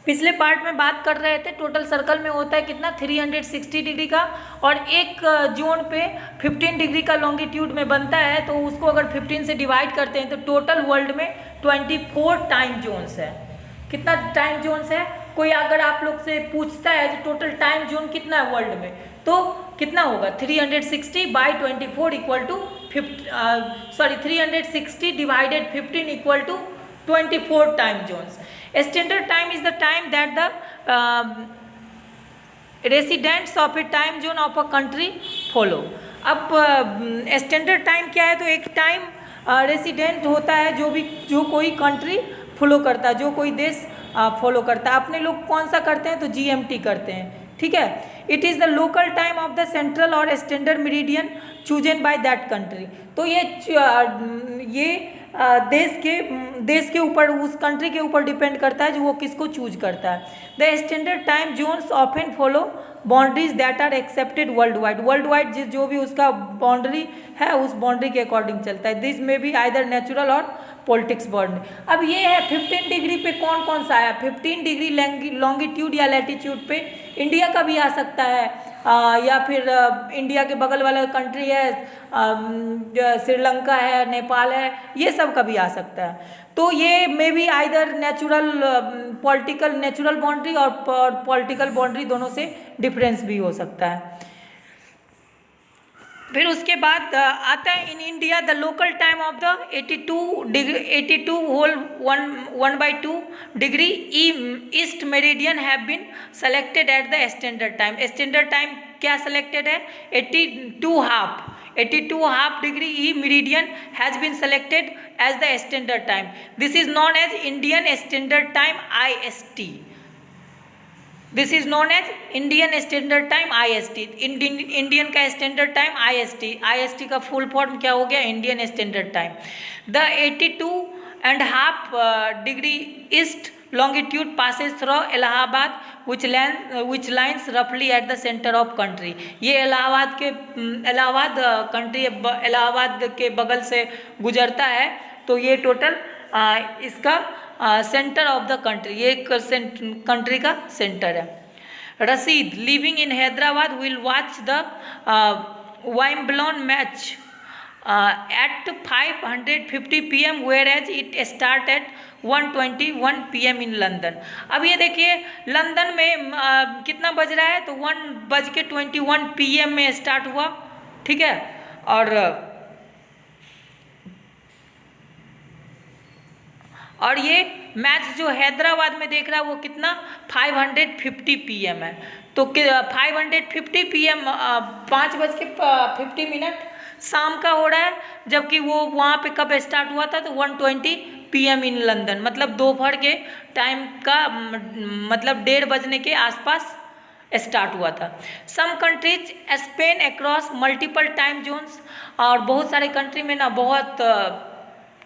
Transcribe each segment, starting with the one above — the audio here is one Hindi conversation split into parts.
पिछले पार्ट में बात कर रहे थे टोटल सर्कल में होता है कितना 360 डिग्री का, और एक जोन पे 15 डिग्री का लॉन्गिट्यूड में बनता है, तो उसको अगर 15 से डिवाइड करते हैं तो टोटल वर्ल्ड में 24 टाइम जोन्स है। कितना टाइम जोन्स है? कोई अगर आप लोग से पूछता है तो टोटल टाइम जोन कितना है वर्ल्ड में, तो कितना होगा 360/24 equal to 360 divided 15 equal to 24 time zones. Standard time is the time that the residents of a time zone of a country follow। अब स्टैंडर्ड टाइम क्या है? तो एक टाइम रेसिडेंट होता है जो कोई कंट्री फॉलो करता है, जो कोई देश फॉलो करता है। अपने लोग कौन सा करते हैं? तो GMT करते हैं, ठीक है। It is the local time of the central और standard meridian chosen by that country. तो ये देश के ऊपर, उस कंट्री के ऊपर डिपेंड करता है जो वो किसको चूज करता है। The standard time zones often follow boundaries that are accepted world wide जो भी उसका बाउंड्री है उस बाउंड्री के अकॉर्डिंग चलता है। दिस में भी आइदर नेचुरल और पॉलिटिक्स बाउंड्री। अब ये है 15 डिग्री पे कौन कौन सा है? 15 डिग्री लॉन्गिट्यूड या लैटिट्यूड पे इंडिया का भी आ सकता है, या फिर इंडिया के बगल वाला कंट्री है, श्रीलंका है, नेपाल है, ये सब का भी आ सकता है। तो ये may be either natural boundary और पॉलिटिकल बाउंड्री दोनों से डिफरेंस भी हो सकता है। फिर उसके बाद आता है in India the local time of the 82 whole 1/2 degree east meridian have been selected at the standard time. Standard time क्या सेलेक्टेड है? 82 half degree E meridian has been selected as the standard time. This is known as Indian standard time IST। This is known as Indian standard time IST। Indian का स्टैंडर्ड टाइम IST का फुल फॉर्म क्या हो गया? Indian standard time. The 82.5 degree east longitude passes through Allahabad which lines roughly at the center of country। ये इलाहाबाद कंट्री इलाहाबाद के बगल से गुजरता है, तो ये टोटल इसका सेंटर ऑफ द कंट्री, ये कंट्री का सेंटर है। Rashid living in Hyderabad will watch the Wimbledon match at 5:50 PM whereas it start at 1:21 PM in London. अब ये देखिए लंदन में कितना बज रहा है? तो 1:21 PM में स्टार्ट हुआ, ठीक है। और ये मैच जो हैदराबाद में देख रहा है वो कितना 5:50 PM है। तो 5:50 PM 5:50 शाम का हो रहा है, जबकि वो वहाँ पे कब स्टार्ट हुआ था? तो 1:20 PM इन लंदन, मतलब दोपहर के टाइम का, मतलब 1:30 बजने के आसपास स्टार्ट हुआ था। Some countries span across multiple time zones, और बहुत सारे कंट्री में ना बहुत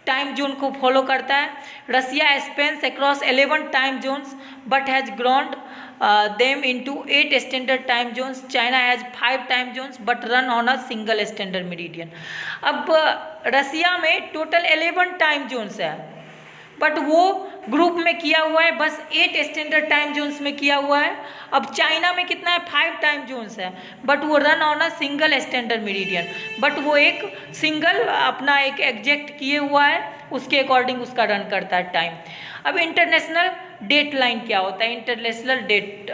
टाइम जोन को फॉलो करता है। Russia spans across 11 time zones but has ground them into 8 standard time zones। China has 5 time zones but run on a single standard meridian। अब रसिया में टोटल 11 टाइम जोन्स है, बट वो ग्रुप में किया हुआ है बस 8 स्टैंडर्ड टाइम जोन्स में किया हुआ है। अब चाइना में कितना है? 5 टाइम जोन्स है, बट वो run on a single standard meridian, but वो एक सिंगल अपना एक एग्जैक्ट किए हुआ है, उसके अकॉर्डिंग उसका रन करता है टाइम। अब इंटरनेशनल डेट लाइन क्या होता है? International date,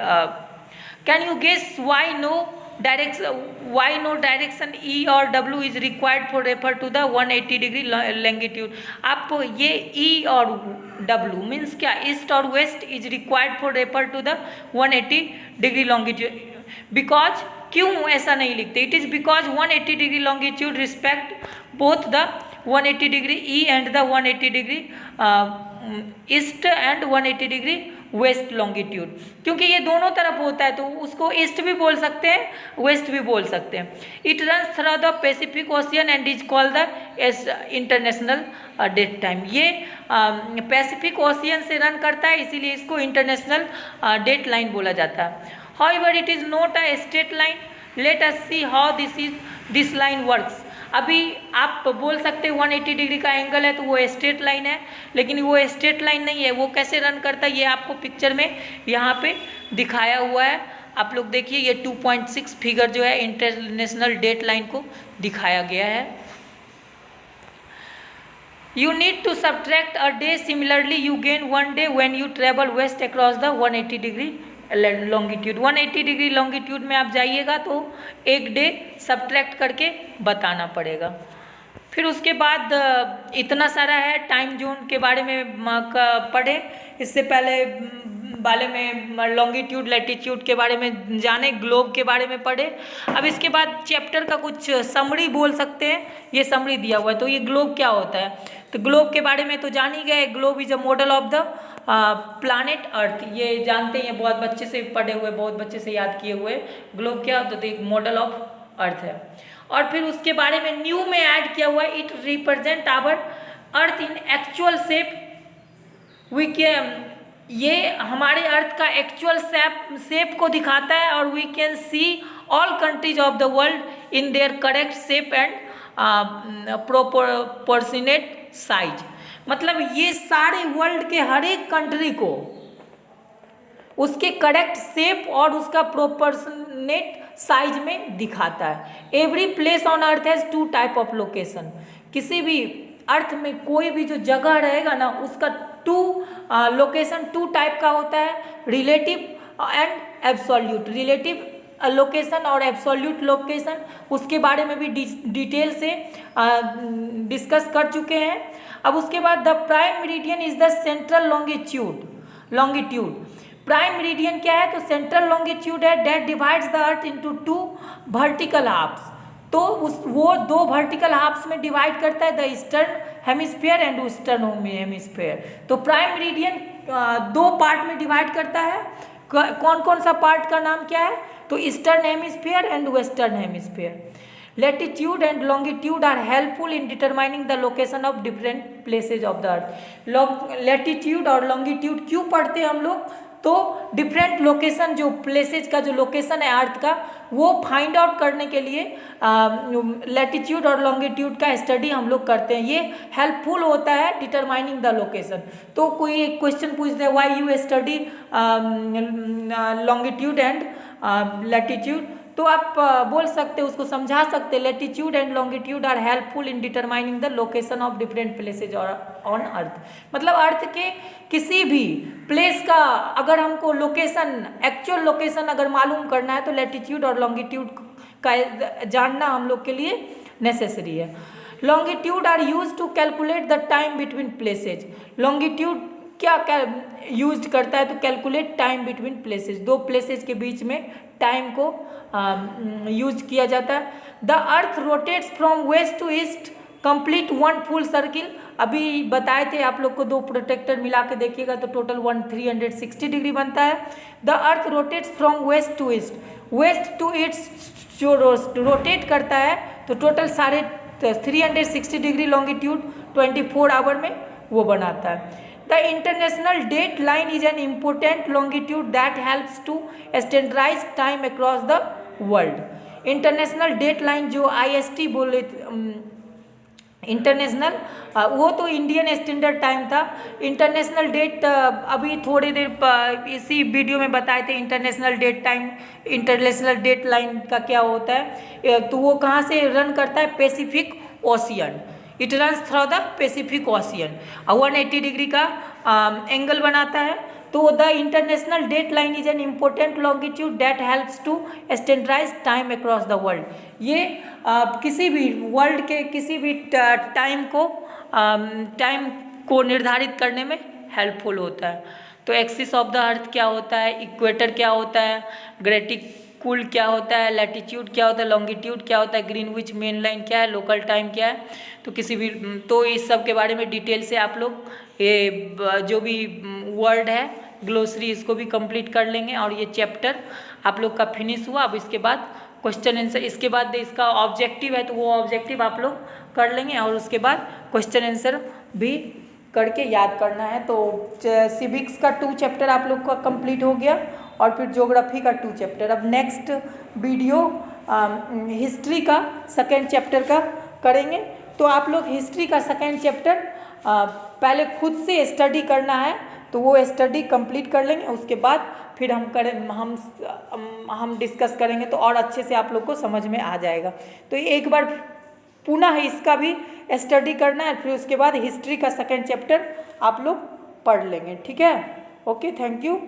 can you guess why no direction E और W is required for refer to the 180 degree longitude. आप ये E और W मीन्स क्या? ईस्ट और west is required for refer to the 180 degree longitude. Because क्यों ऐसा नहीं लिखते? It is because 180 degree longitude respect both the 180 degree E and the 180 degree east and 180 degree west longitude, क्योंकि ये दोनों तरफ होता है, तो उसको ईस्ट भी बोल सकते हैं, वेस्ट भी बोल सकते हैं। It runs through the Pacific Ocean and is called the international date time. ये पैसिफिक ओशियन से रन करता है, इसीलिए इसको इंटरनेशनल डेट लाइन बोला जाता है। However it is not a straight line. Let us see how this line works. अभी आप बोल सकते हैं 180 डिग्री का एंगल है तो वो स्ट्रेट लाइन है, लेकिन वो स्ट्रेट लाइन नहीं है। वो कैसे रन करता है ये आपको पिक्चर में यहाँ पे दिखाया हुआ है। आप लोग देखिए ये 2.6 फिगर जो है इंटरनेशनल डेट लाइन को दिखाया गया है। You need to subtract a day. Similarly, you gain 1 day when you travel west across the 180 degree longitude. 180 degree longitude में आप जाइएगा तो एक डे सब्ट्रैक्ट करके बताना पड़ेगा। फिर उसके बाद इतना सारा है, टाइम जोन के बारे में पढ़े। इससे पहले वाले में लॉन्गिट्यूड लैटिट्यूड के बारे में जाने, ग्लोब के बारे में पढ़े। अब इसके बाद चैप्टर का कुछ समरी बोल सकते हैं, ये समरी दिया हुआ है। तो ये ग्लोब क्या होता है, तो ग्लोब के बारे में तो जान ही गए। Globe is a model of the planet earth, ये जानते हैं, बहुत बच्चे से पढ़े हुए, बहुत बच्चे से याद किए हुए। ग्लोब क्या होता है, तो एक मॉडल ऑफ अर्थ है। और फिर उसके बारे में न्यू में ऐड किया हुआ है, it represent our earth in actual shape. We can, ये हमारे अर्थ का एक्चुअल शेप को दिखाता है। और we can see all countries of the world in their correct shape and proportionate size. मतलब ये सारे वर्ल्ड के हर एक कंट्री को उसके करेक्ट शेप और उसका प्रोपोर्शनेट साइज में दिखाता है। Every place on earth has 2 type of location. किसी भी अर्थ में कोई भी जो जगह रहेगा ना, उसका 2 लोकेशन 2 टाइप का होता है, relative and absolute. Relative location और एब्सोल्यूट लोकेशन, उसके बारे में भी डिटेल से डिस्कस कर चुके हैं। अब उसके बाद the prime meridian is the central longitude. Prime meridian क्या है, तो सेंट्रल लॉन्गिट्यूड है that divides the earth into 2 vertical halves. तो वो 2 वर्टिकल हाफ्स में डिवाइड करता है, the eastern hemisphere and western hemisphere. तो प्राइम मेरिडियन 2 पार्ट में डिवाइड करता है। कौन कौन सा पार्ट का नाम क्या है, तो eastern hemisphere and western hemisphere. Latitude and longitude are helpful in determining the location of different places of the earth. Latitude और longitude क्यों पढ़ते हैं हम लोग, तो डिफरेंट लोकेशन, जो प्लेसेज का जो लोकेशन है अर्थ का, वो फाइंड आउट करने के लिए लैटिट्यूड और लॉन्गिट्यूड का स्टडी हम लोग करते हैं। ये हेल्पफुल होता है डिटरमाइनिंग द लोकेशन। तो कोई एक क्वेश्चन पूछ दे, why you study longitude and latitude, तो आप बोल सकते, उसको समझा सकते, latitude and longitude are helpful in determining the location of different places on earth. मतलब अर्थ के किसी भी प्लेस का अगर हमको लोकेशन, एक्चुअल लोकेशन अगर मालूम करना है, तो लैटिट्यूड और लॉन्गिट्यूड का जानना हम लोग के लिए नेसेसरी है। Longitude are use to calculate the time between places. Longitude क्या यूज करता है, तो calculate time between places, 2 places के बीच में टाइम को यूज किया जाता है। The earth rotates from west to east complete 1 full circle. अभी बताए थे आप लोग को, 2 प्रोटेक्टर मिला के देखिएगा तो टोटल 360 डिग्री बनता है। The earth rotates from west to east, west to east जो रोटेट करता है, तो टोटल 360 डिग्री लॉन्गिट्यूड 24 आवर में वो बनाता है। The international date line is an important longitude that helps to standardize time across the world. International date line जो IST बोले, इंटरनेशनल, वो तो इंडियन स्टैंडर्ड टाइम था। इंटरनेशनल डेट अभी थोड़ी देर इसी वीडियो में बताए थे, international date time, international date line का क्या होता है। तो वो कहाँ से रन करता है, Pacific Ocean. It runs through the Pacific Ocean और 180 डिग्री का एंगल बनाता है। तो the international date line is an important longitude that helps to standardise time across the world. ये किसी भी वर्ल्ड के किसी भी टाइम को निर्धारित करने में हेल्पफुल होता है। तो एक्सिस ऑफ द अर्थ क्या होता है, इक्वेटर क्या होता है, ग्रेटिट्यूड क्या होता है, लैटिट्यूड क्या होता है, लॉन्गिट्यूड क्या होता है, ग्रीनविच मेन लाइन क्या है, लोकल टाइम क्या है। तो किसी भी, तो इस सब के बारे में डिटेल से आप लोग ये जो भी वर्ड है ग्लोसरी, इसको भी कंप्लीट कर लेंगे। और ये चैप्टर आप लोग का फिनिश हुआ। अब इसके बाद क्वेश्चन आंसर, इसके बाद इसका ऑब्जेक्टिव है तो वो ऑब्जेक्टिव आप लोग कर लेंगे और उसके बाद क्वेश्चन आंसर भी करके याद करना है। तो सिविक्स का 2 चैप्टर आप लोग का कंप्लीट हो गया और फिर ज्योग्राफी का 2 चैप्टर। अब नेक्स्ट वीडियो हिस्ट्री का 2nd चैप्टर का करेंगे। तो आप लोग हिस्ट्री का सेकेंड चैप्टर पहले खुद से स्टडी करना है, तो वो स्टडी कंप्लीट कर लेंगे, उसके बाद फिर हम डिस्कस करेंगे तो और अच्छे से आप लोग को समझ में आ जाएगा। तो एक बार पुनः इसका भी स्टडी करना है, फिर उसके बाद हिस्ट्री का सेकेंड चैप्टर आप लोग पढ़ लेंगे। ठीक है, ओके, थैंक यू।